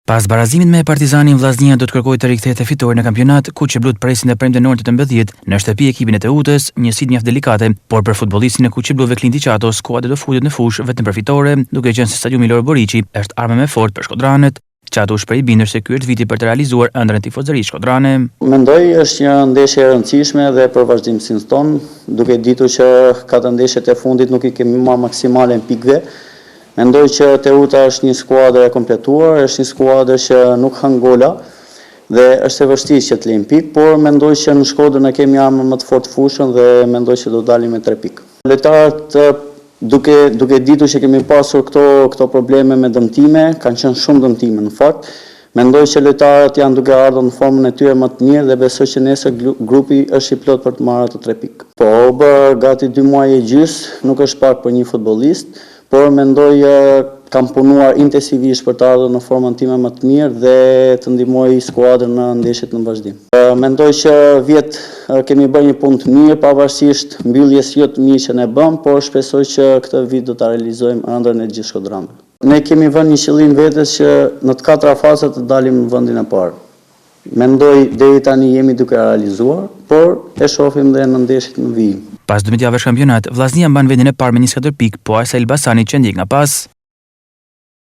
Pas barazimit me Partizanin, Vllaznia do të kërkojë të rikthehet e fitore në kampionat, ku Qiblut presin dhe premten orën 18 në shtëpi ekipin e Teutës, njësi mjaft delikate, por për futbollistin e Kuqibluve Klinti Qato, skuadra do futet në fushë vetëm për fitore, duke qenë se stadiumi Loro Boriçi është armë më fort për shkodranët. Qato shpreh bindur se ky është viti për të realizuar ëndrrën e tifozërisë shkodrane. Mendoj është një ndeshje e rëndësishme dhe për vazhdimsinë tonë, duke ditur që katër ndeshjet e fundit nuk i kemi marrë maksimale në pikëve. Mendoj që Teuta është një skuadër e kompletuar, është një skuadër që nuk han gola dhe është e vështirë që të lejmë pikë, por mendoj që në Shkodër ne kemi armën më të fortë fushën dhe mendoj që do dalim me 3 pikë. Lojtarët duke ditur që kemi pasur këto probleme me dëmtime, kanë qenë shumë dëmtime në fakt. Mendoj që lojtarët janë duke ardhur në formën e tyre më të mirë dhe besoj që nesër grupi është i plot për të marrë ato 3 pikë. Po, bër gati 2 muaj e gjys, nuk është pak për një futbollist, por mendoj kam punuar intensivisht për të ardhur në formën time më të mirë dhe të ndihmoj skuadrën në ndeshjet në vazhdim. Mendoj që vjet kemi bërë një punë të mirë, pavarësisht mbylljes jo të mirë që ne bëm, por shpresoj që këtë vit do ta realizojmë ëndrrën e gjithë shkodranëve. Ne kemi vënë një qëllim vetes që në të 4 fazat të dalim në vendin e parë. Mendoj deri tani jemi duke realizuar, por e shohim dhe në ndeshjet në vijim. Pas 12 javësh kampionat, Vllaznia mban vendin e parë me 24 pikë, po Asa Elbasani që ndjek nga pas.